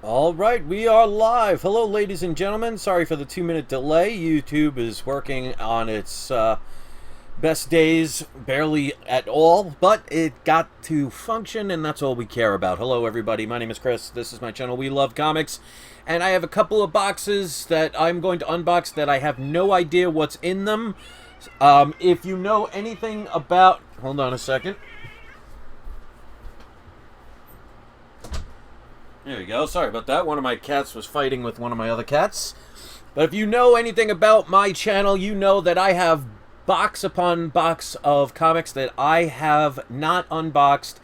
All right, we are live. Hello, ladies and gentlemen. Sorry for the 2-minute delay. YouTube is working on its best days, barely at all, but it got to function, and that's all we care about. Hello, everybody. My name is Chris. This is my channel, We Love Comics, and I have a couple of boxes that I'm going to unbox that I have no idea what's in them. If you know anything about... Hold on a second. There we go. Sorry about that. One of my cats was fighting with one of my other cats. But if you know anything about my channel, you know that I have box upon box of comics that I have not unboxed.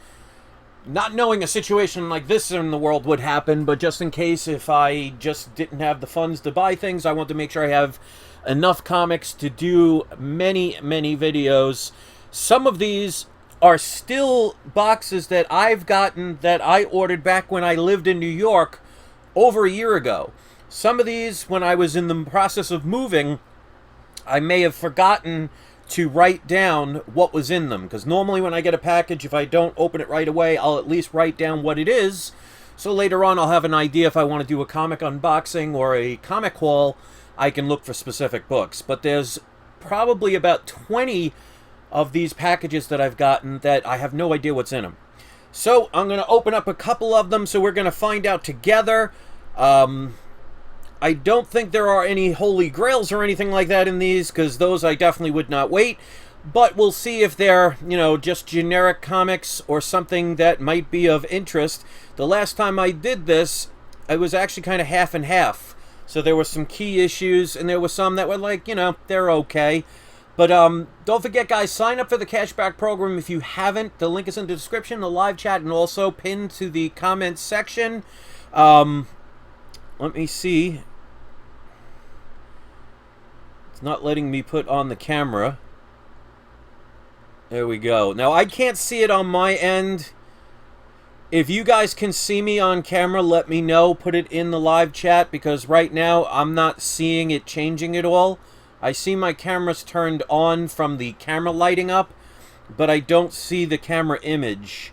Not knowing a situation like this in the world would happen, but just in case, if I just didn't have the funds to buy things, I want to make sure I have enough comics to do many, many videos. Some of these are still boxes that I've gotten that I ordered back when I lived in New York over a year ago. Some of these, when I was in the process of moving, I may have forgotten to write down what was in them. Because normally when I get a package, if I don't open it right away, I'll at least write down what it is. So later on, I'll have an idea if I want to do a comic unboxing or a comic haul, I can look for specific books. But there's probably about 20 of these packages that I've gotten that I have no idea what's in them. So I'm going to open up a couple of them, so we're going to find out together. I don't think there are any holy grails or anything like that in these, because those I definitely would not wait. But we'll see if they're, just generic comics or something that might be of interest. The last time I did this, I was actually kind of half and half. So there were some key issues, and there were some that were like, they're okay. But don't forget, guys, sign up for the cashback program if you haven't. The link is in the description, the live chat, and also pinned to the comments section. Let me see. It's not letting me put on the camera. There we go. Now, I can't see it on my end. If you guys can see me on camera, let me know. Put it in the live chat, because right now I'm not seeing it changing at all. I see my cameras turned on from the camera lighting up, but I don't see the camera image.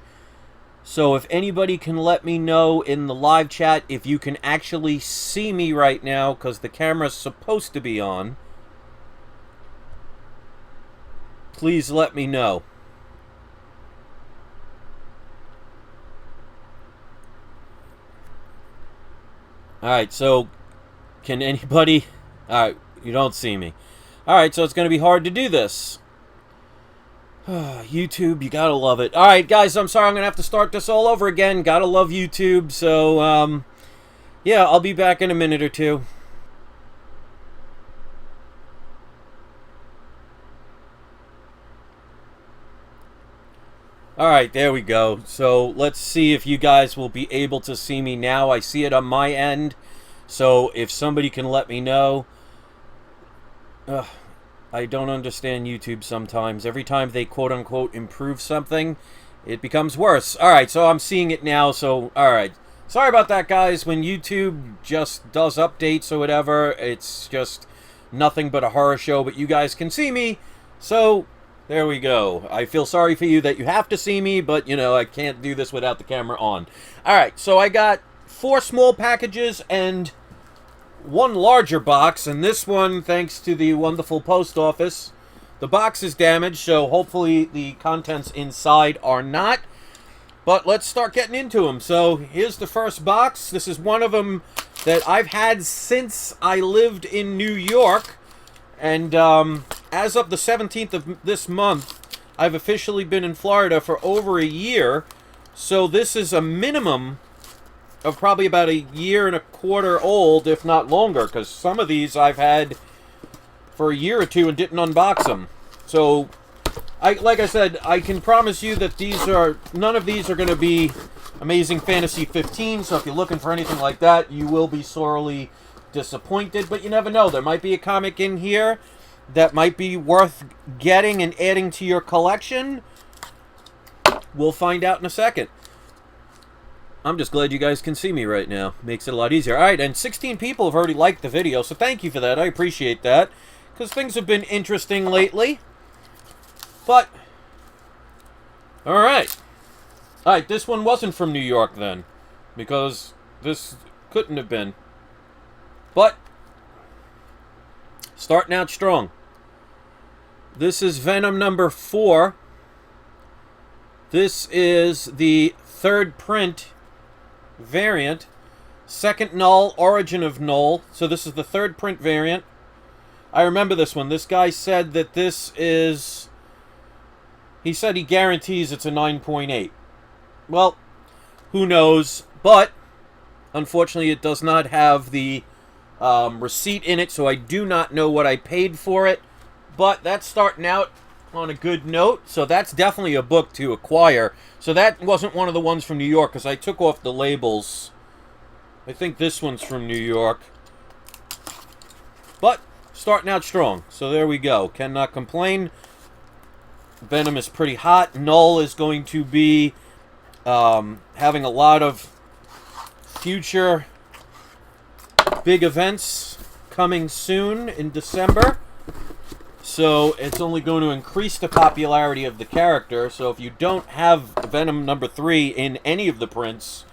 So if anybody can let me know in the live chat if you can actually see me right now, because the camera's supposed to be on, please let me know. Alright, so can anybody... Alright. You don't see me. Alright, so it's going to be hard to do this. YouTube, you gotta love it. Alright, guys, I'm sorry I'm going to have to start this all over again. Gotta love YouTube, so, yeah, I'll be back in a minute or two. Alright, there we go. So, let's see if you guys will be able to see me now. I see it on my end, so if somebody can let me know. I don't understand YouTube sometimes. Every time they quote-unquote improve something, it becomes worse. Alright, so I'm seeing it now, so alright. Sorry about that, guys. When YouTube just does updates or whatever, it's just nothing but a horror show, but you guys can see me, so there we go. I feel sorry for you that you have to see me, but, I can't do this without the camera on. Alright, so I got 4 small packages and 1 larger box, and this one, thanks to the wonderful post office, the box is damaged, so hopefully the contents inside are not. But let's start getting into them. So here's the first box. This is one of them that I've had since I lived in New York, and as of the 17th of this month, I've officially been in Florida for over a year, so this is a minimum of probably about a year and a quarter old, if not longer, because some of these I've had for a year or two and didn't unbox them. So, like I said, I can promise you that none of these are going to be Amazing Fantasy 15, so if you're looking for anything like that, you will be sorely disappointed, but you never know. There might be a comic in here that might be worth getting and adding to your collection. We'll find out in a second. I'm just glad you guys can see me right now. Makes it a lot easier. Alright, and 16 people have already liked the video, so thank you for that. I appreciate that, because things have been interesting lately. But, alright. Alright, this one wasn't from New York then, because this Couldn't have been. But, starting out strong. This is Venom number 4. This is the 3rd print variant. 2nd null, origin of null. So this is the 3rd print variant. I remember this one. This guy said that this is... He said he guarantees it's a 9.8. Well, who knows? But, unfortunately, it does not have the receipt in it, so I do not know what I paid for it. But that's starting out on a good note, so that's definitely a book to acquire. So that wasn't one of the ones from New York, because I took off the labels. I think this one's from New York. But, starting out strong. So there we go. Cannot complain. Venom is pretty hot. Null is going to be having a lot of future big events coming soon in December. So it's only going to increase the popularity of the character. So if you don't have Venom number 3 in any of the prints,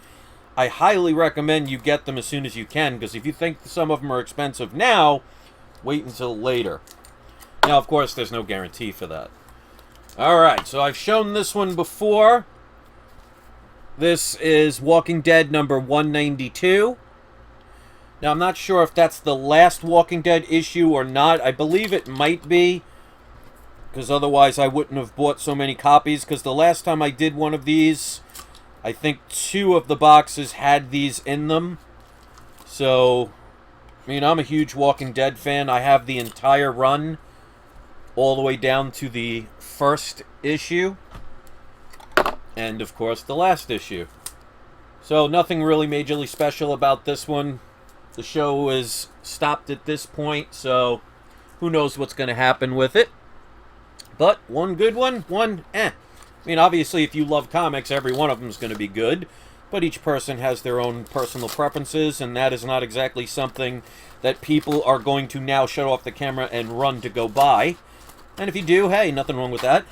I highly recommend you get them as soon as you can, because if you think some of them are expensive now, wait until later. Now, of course, there's no guarantee for that. Alright, so I've shown this one before. This is Walking Dead number 192. Now, I'm not sure if that's the last Walking Dead issue or not. I believe it might be, because otherwise I wouldn't have bought so many copies, because the last time I did one of these, I think 2 of the boxes had these in them. So, I mean, I'm a huge Walking Dead fan. I have the entire run all the way down to the 1st issue. And, of course, the last issue. So, nothing really majorly special about this one. The show is stopped at this point, so who knows what's going to happen with it. But one good one, one eh. I mean, obviously, if you love comics, every one of them is going to be good. But each person has their own personal preferences, and that is not exactly something that people are going to now shut off the camera and run to go buy. And if you do, hey, nothing wrong with that.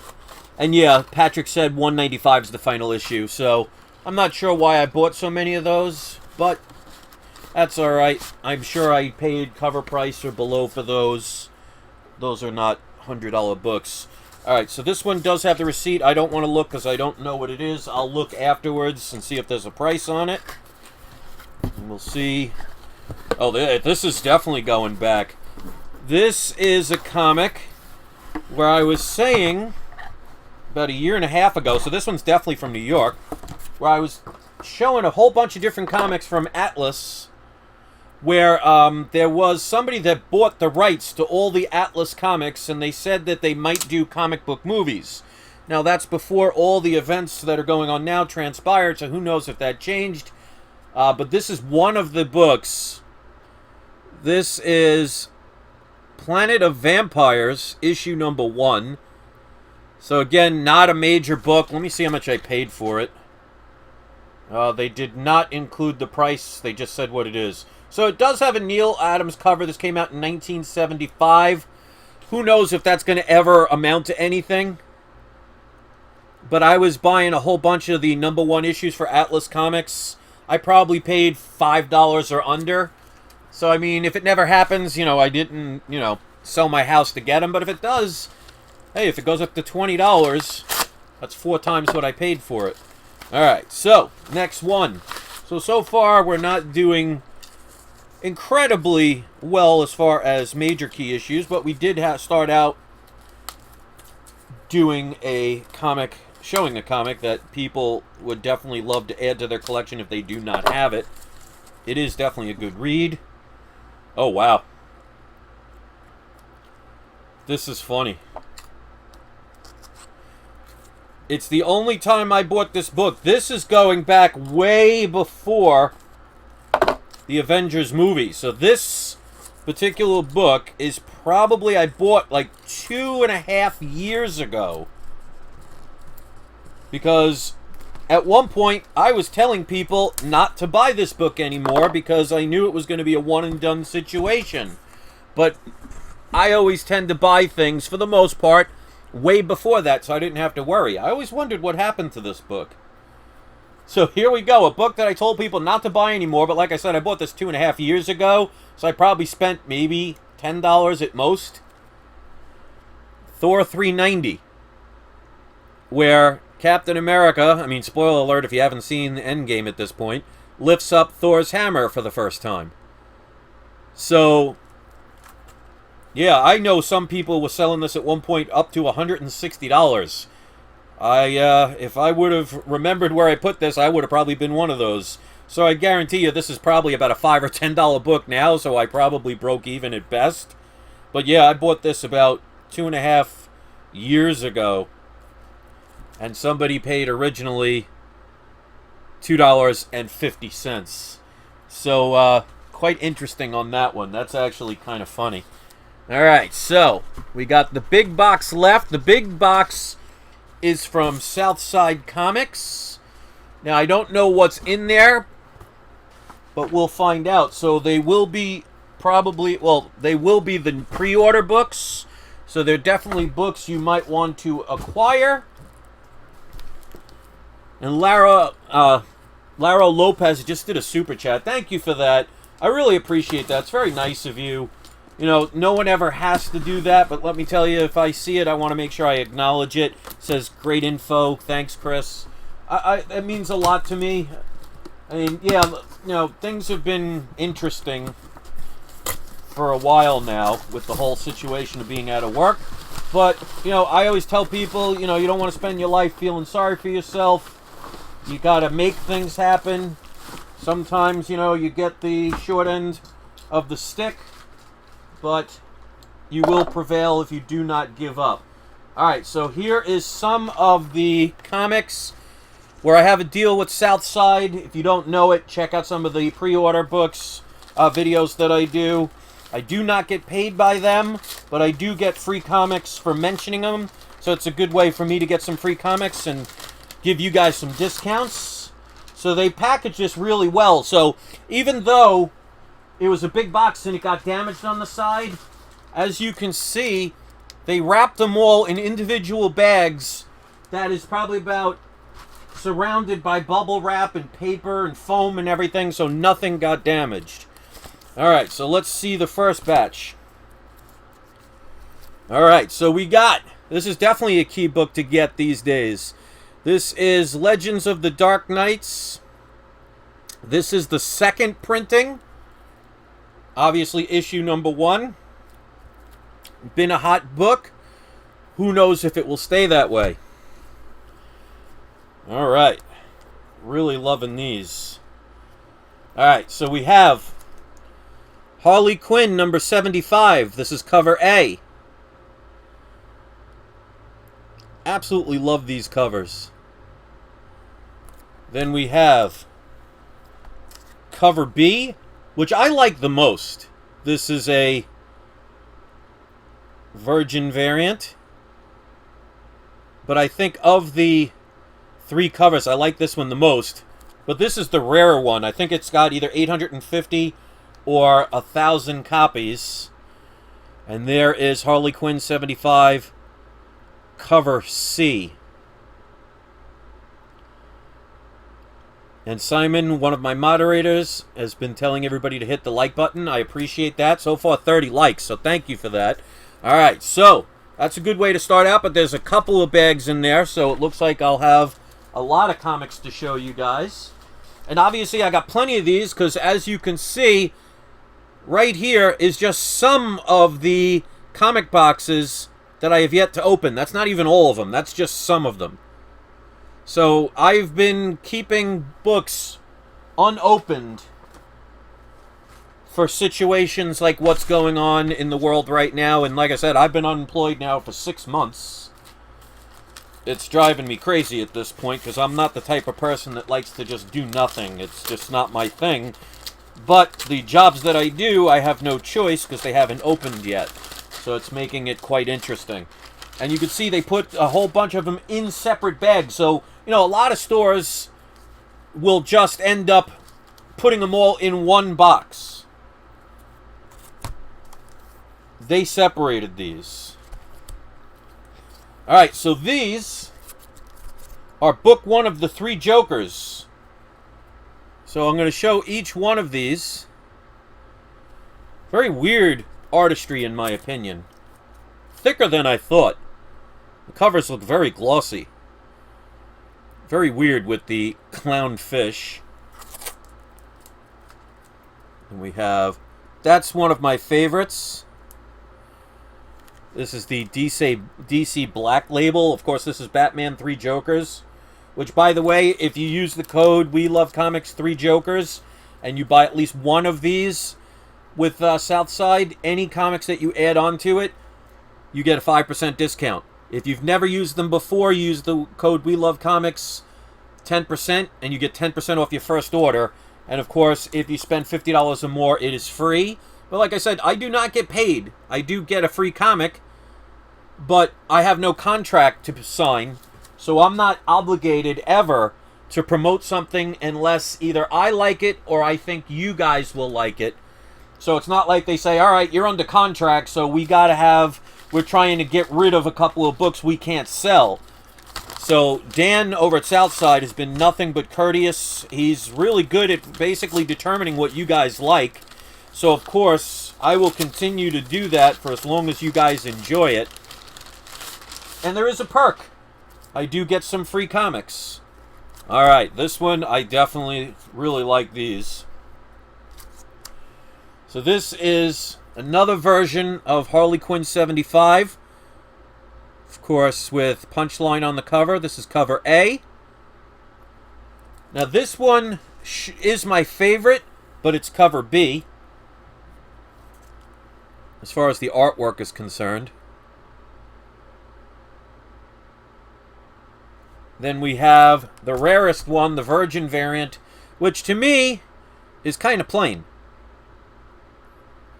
And yeah, Patrick said 195 is the final issue, so I'm not sure why I bought so many of those, but that's alright. I'm sure I paid cover price or below for those. Those are not $100 books. Alright, so this one does have the receipt. I don't want to look because I don't know what it is. I'll look afterwards and see if there's a price on it. And we'll see. Oh, this is definitely going back. This is a comic where I was saying about a year and a half ago, so this one's definitely from New York, where I was showing a whole bunch of different comics from Atlas, where there was somebody that bought the rights to all the Atlas comics, and they said that they might do comic book movies. Now, that's before all the events that are going on now transpired, so who knows if that changed. But this is one of the books. This is Planet of Vampires, issue number 1. So again, not a major book. Let me see how much I paid for it. They did not include the price. They just said what it is. So it does have a Neil Adams cover. This came out in 1975. Who knows if that's going to ever amount to anything. But I was buying a whole bunch of the number 1 issues for Atlas Comics. I probably paid $5 or under. So, I mean, if it never happens, you know, I didn't, you know, sell my house to get them. But if it does, hey, if it goes up to $20, that's 4 times what I paid for it. Alright, so, next one. So far, we're not doing incredibly well as far as major key issues, but we did start out doing a comic, showing a comic that people would definitely love to add to their collection if they do not have it. It is definitely a good read. Oh, wow. This is funny. It's the only time I bought this book. This is going back way before the Avengers movie. So this particular book is probably, I bought like 2.5 years ago. Because at one point, I was telling people not to buy this book anymore because I knew it was going to be a one-and-done situation. But I always tend to buy things, for the most part, way before that, so I didn't have to worry. I always wondered what happened to this book. So here we go, a book that I told people not to buy anymore, but like I said, I bought this 2.5 years ago, so I probably spent maybe $10 at most. Thor 390, where Captain America, I mean, spoiler alert if you haven't seen Endgame at this point, lifts up Thor's hammer for the first time. So, yeah, I know some people were selling this at one point up to $160. If I would have remembered where I put this, I would have probably been one of those. So I guarantee you this is probably about a $5 or $10 book now, so I probably broke even at best. But yeah, I bought this about 2.5 years ago, and somebody paid originally $2.50. So, quite interesting on that one. That's actually kind of funny. Alright, so we got the big box left. The big box is from Southside Comics. Now, I don't know what's in there, but we'll find out. So they will be they will be the pre-order books. So they're definitely books you might want to acquire. And Lara Lopez just did a super chat. Thank you for that. I really appreciate that. It's very nice of you. You know, no one ever has to do that, but let me tell you, if I see it, I want to make sure I acknowledge it. It says, great info. Thanks, Chris. It means a lot to me. I mean, yeah, you know, things have been interesting for a while now with the whole situation of being out of work. But, you know, I always tell people, you know, you don't want to spend your life feeling sorry for yourself. You got to make things happen. Sometimes, you know, you get the short end of the stick, but you will prevail if you do not give up. Alright, so here is some of the comics where I have a deal with Southside. If you don't know it, check out some of the pre-order books, videos that I do. I do not get paid by them, but I do get free comics for mentioning them. So it's a good way for me to get some free comics and give you guys some discounts. So they package this really well. So even though it was a big box and it got damaged on the side, as you can see, they wrapped them all in individual bags that is probably about surrounded by bubble wrap and paper and foam and everything, so nothing got damaged. Alright, so let's see the first batch. Alright, so we got, this is definitely a key book to get these days. This is Legends of the Dark Knights. This is the second printing. Obviously, issue number 1. Been a hot book. Who knows if it will stay that way. Alright. Really loving these. Alright, so we have Harley Quinn number 75. This is cover A. Absolutely love these covers. Then we have cover B, which I like the most. This is a Virgin variant. But I think of the 3 covers, I like this one the most. But this is the rarer one. I think it's got either 850 or 1,000 copies. And there is Harley Quinn 75, cover C. And Simon, one of my moderators, has been telling everybody to hit the like button. I appreciate that. So far, 30 likes, so thank you for that. Alright, so that's a good way to start out, but there's a couple of bags in there, so it looks like I'll have a lot of comics to show you guys. And obviously, I got plenty of these, because as you can see, right here is just some of the comic boxes that I have yet to open. That's not even all of them. That's just some of them. So I've been keeping books unopened for situations like what's going on in the world right now. And like I said, I've been unemployed now for 6 months. It's driving me crazy at this point because I'm not the type of person that likes to just do nothing. It's just not my thing. But the jobs that I do, I have no choice because they haven't opened yet. So it's making it quite interesting. And you can see they put a whole bunch of them in separate bags. So, you know, a lot of stores will just end up putting them all in one box. They separated these. Alright, so these are book 1 of the 3 Jokers. So I'm going to show each one of these. Very weird artistry, in my opinion. Thicker than I thought. The covers look very glossy. Very weird with the clown fish. And we have... That's one of my favorites. This is the DC Black Label. Of course, this is Batman 3 Jokers. Which, by the way, if you use the code WeLoveComics 3 Jokers, and you buy at least one of these with Southside, any comics that you add on to it, you get a 5% discount. If you've never used them before, use the code WeLoveComics 10%, and you get 10% off your first order. And, of course, if you spend $50 or more, it is free. But like I said, I do not get paid. I do get a free comic, but I have no contract to sign, so I'm not obligated ever to promote something unless either I like it or I think you guys will like it. So it's not like they say, all right, you're under contract, so we're trying to get rid of a couple of books we can't sell. So Dan over at Southside has been nothing but courteous. He's really good at basically determining what you guys like. So, of course, I will continue to do that for as long as you guys enjoy it. And there is a perk. I do get some free comics. Alright, this one, I definitely really like these. So this is another version of Harley Quinn 75. Of course, with Punchline on the cover. This is cover A. Now, this one is my favorite, but it's cover B, as far as the artwork is concerned. Then we have the rarest one, the Virgin variant, which to me is kind of plain.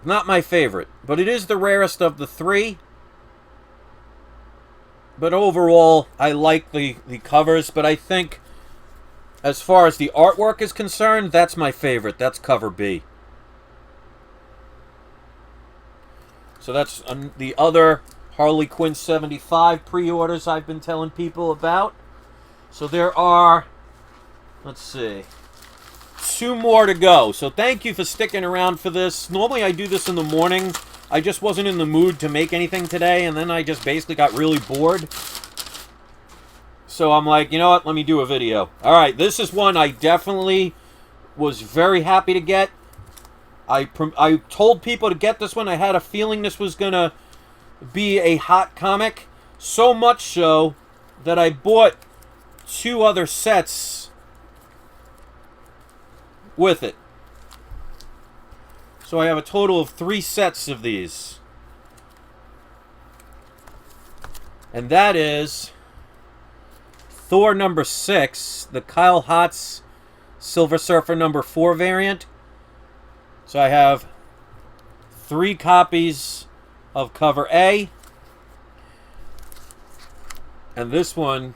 Not my favorite, but it is the rarest of the three. But overall, I like the covers, but I think as far as the artwork is concerned, that's my favorite. That's cover B. So that's the other Harley Quinn 75 pre-orders I've been telling people about. So there are, let's see, 2 more to go. So thank you for sticking around for this. Normally I do this in the morning. I just wasn't in the mood to make anything today, and then I just basically got really bored. So I'm like, you know what, let me do a video. Alright, this is one I definitely was very happy to get. I told people to get this one. I had a feeling this was going to be a hot comic. So much so that I bought 2 other sets with it. So I have a total of 3 sets of these. And that is Thor number 6, the Kyle Hotz Silver Surfer number 4 variant. So I have 3 copies of cover A. And this one,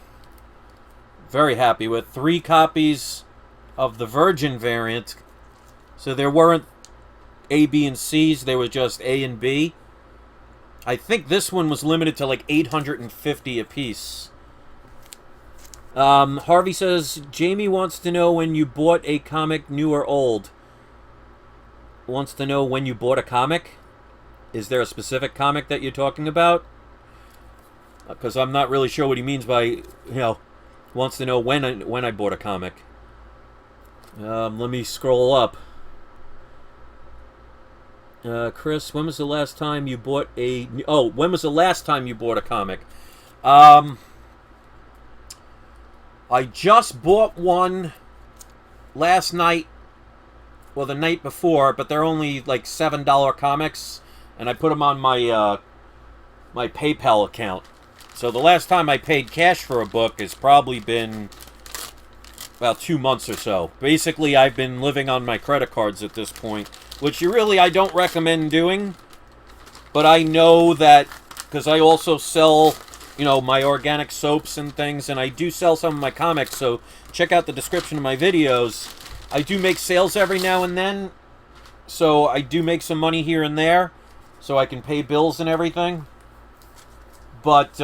very happy with 3 copies of the Virgin variant. So there weren't A, B, and C's. They were just A and B. I think this one was limited to like 850 apiece. Harvey says, Jamie wants to know when you bought a comic, new or old. Wants to know when you bought a comic. Is there a specific comic that you're talking about? Because I'm not really sure what he means by, wants to know when I bought a comic. Let me scroll up. Chris, when was the last time you bought a... Oh, when was the last time you bought a comic? I just bought one last night. Well, the night before, but they're only like $7 comics, and I put them on my my PayPal account. So the last time I paid cash for a book has probably been about 2 months or so. Basically, I've been living on my credit cards at this point, which I don't recommend doing. But I know that because I also sell, my organic soaps and things, and I do sell some of my comics. So check out the description of my videos. I do make sales every now and then, so I do make some money here and there, so I can pay bills and everything. But,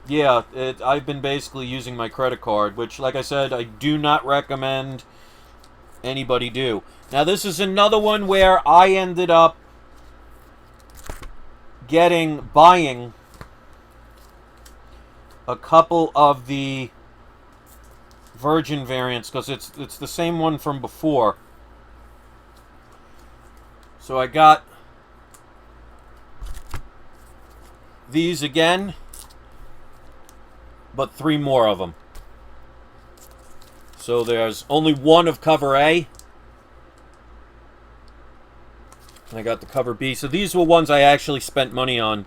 yeah, I've been basically using my credit card, which, like I said, I do not recommend anybody do. Now, this is another one where I ended up buying a couple of the Virgin variants, because it's the same one from before. So I got these again, but 3 more of them. So there's only one of cover A. And I got the cover B. So these were ones I actually spent money on.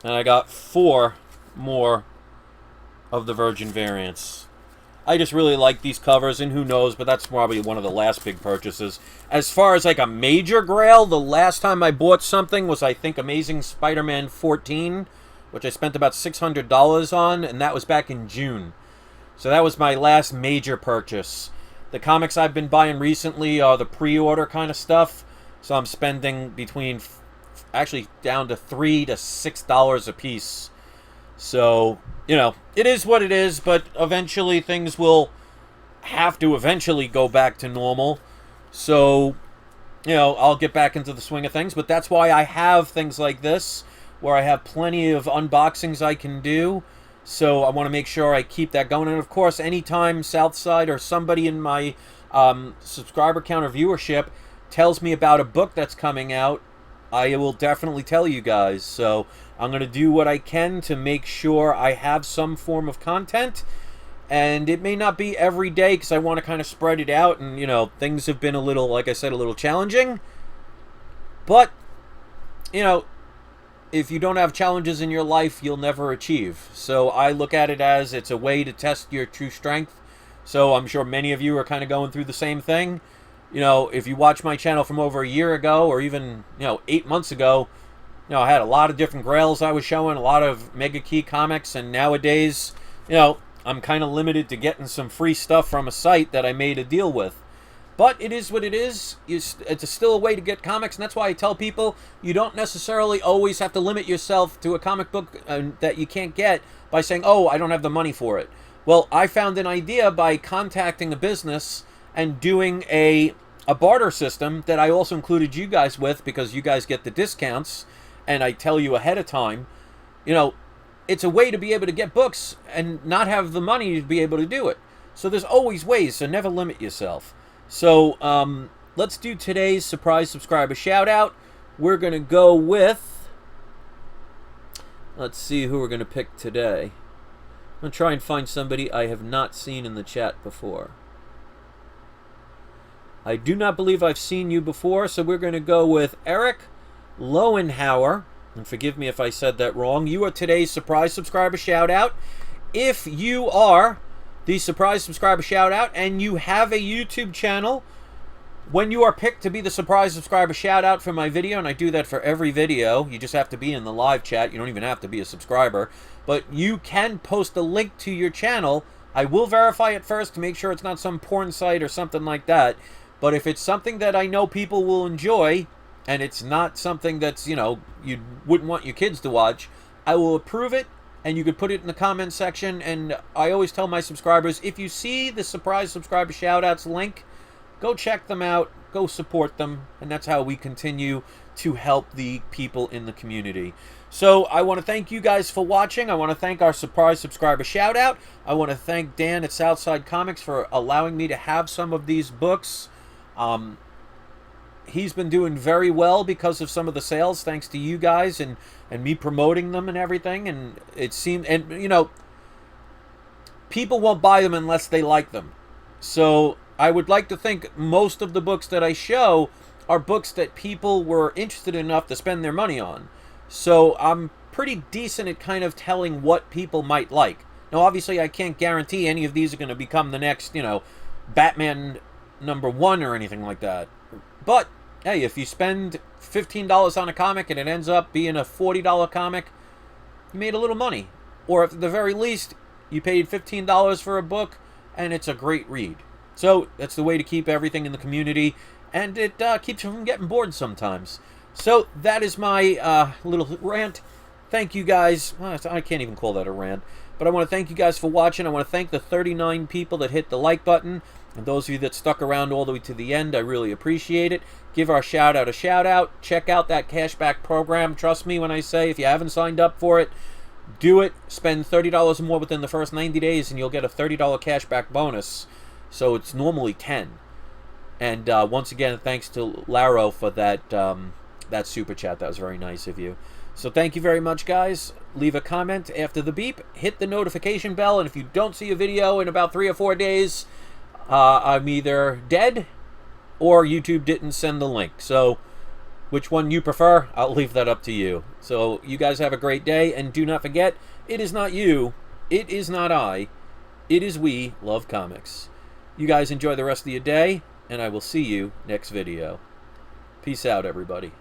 And I got 4 more of the Virgin variants. I just really like these covers, and who knows, but that's probably one of the last big purchases. As far as like a major grail, the last time I bought something was, I think, Amazing Spider-Man 14, which I spent about $600 on, and that was back in June. So that was my last major purchase. The comics I've been buying recently are the pre-order kind of stuff, so I'm spending between, actually down to $3 to $6 a piece. So, you know, it is what it is, but eventually things will have to eventually go back to normal. So, you know, I'll get back into the swing of things, but that's why I have things like this, where I have plenty of unboxings I can do. So I want to make sure I keep that going. And of course, anytime Southside or somebody in my subscriber count or viewership tells me about a book that's coming out, I will definitely tell you guys. So I'm going to do what I can to make sure I have some form of content. And it may not be every day, because I want to kind of spread it out. And, you know, things have been a little, like I said, a little challenging. But, you know, if you don't have challenges in your life, you'll never achieve. So I look at it as it's a way to test your true strength. So I'm sure many of you are kind of going through the same thing. You know, if you watch my channel from over a year ago, or even, 8 months ago, I had a lot of different grails I was showing, a lot of Mega Key comics, and nowadays, I'm kind of limited to getting some free stuff from a site that I made a deal with. But it is what it is. It's still a way to get comics, and that's why I tell people you don't necessarily always have to limit yourself to a comic book that you can't get by saying, oh, I don't have the money for it. Well, I found an idea by contacting a business and doing a barter system that I also included you guys with, because you guys get the discounts, and I tell you ahead of time. It's a way to be able to get books and not have the money to be able to do it. So there's always ways, so never limit yourself. So let's do today's surprise subscriber shout out. We're going to go with, let's see who we're going to pick today. I'm going to try and find somebody I have not seen in the chat before. I do not believe I've seen you before, so we're going to go with Eric Lowenhauer. And forgive me if I said that wrong. You are today's surprise subscriber shout out. If you are the surprise subscriber shout out and you have a YouTube channel, when you are picked to be the surprise subscriber shout out for my video, and I do that for every video, you just have to be in the live chat, you don't even have to be a subscriber, but you can post a link to your channel. I will verify it first to make sure it's not some porn site or something like that, but if it's something that I know people will enjoy, and it's not something that's, you wouldn't want your kids to watch, I will approve it, and you could put it in the comment section. And I always tell my subscribers, if you see the surprise subscriber shoutouts link, go check them out, go support them, and that's how we continue to help the people in the community. So I want to thank you guys for watching. I want to thank our surprise subscriber shoutout. I want to thank Dan at Southside Comics for allowing me to have some of these books. He's been doing very well because of some of the sales, thanks to you guys and me promoting them and everything. And it seemed, and people won't buy them unless they like them. So I would like to think most of the books that I show are books that people were interested enough to spend their money on. So I'm pretty decent at kind of telling what people might like. Now, obviously, I can't guarantee any of these are going to become the next, Batman #1 or anything like that. But hey, if you spend $15 on a comic and it ends up being a $40 comic, you made a little money. Or at the very least, you paid $15 for a book and it's a great read. So that's the way to keep everything in the community, and it keeps you from getting bored sometimes. So that is my little rant. Thank you guys. Well, I can't even call that a rant. But I want to thank you guys for watching. I want to thank the 39 people that hit the like button. And those of you that stuck around all the way to the end, I really appreciate it. Give our shout out a shout out. Check out that cashback program. Trust me when I say, if you haven't signed up for it, do it. Spend $30 or more within the first 90 days and you'll get a $30 cashback bonus. So it's normally $10. And once again, thanks to Laro for that that super chat. That was very nice of you. So thank you very much, guys. Leave a comment after the beep. Hit the notification bell. And if you don't see a video in about 3 or 4 days, I'm either dead or YouTube didn't send the link. So which one you prefer, I'll leave that up to you. So you guys have a great day. And do not forget, it is not you. It is not I. It is we love comics. You guys enjoy the rest of your day. And I will see you next video. Peace out, everybody.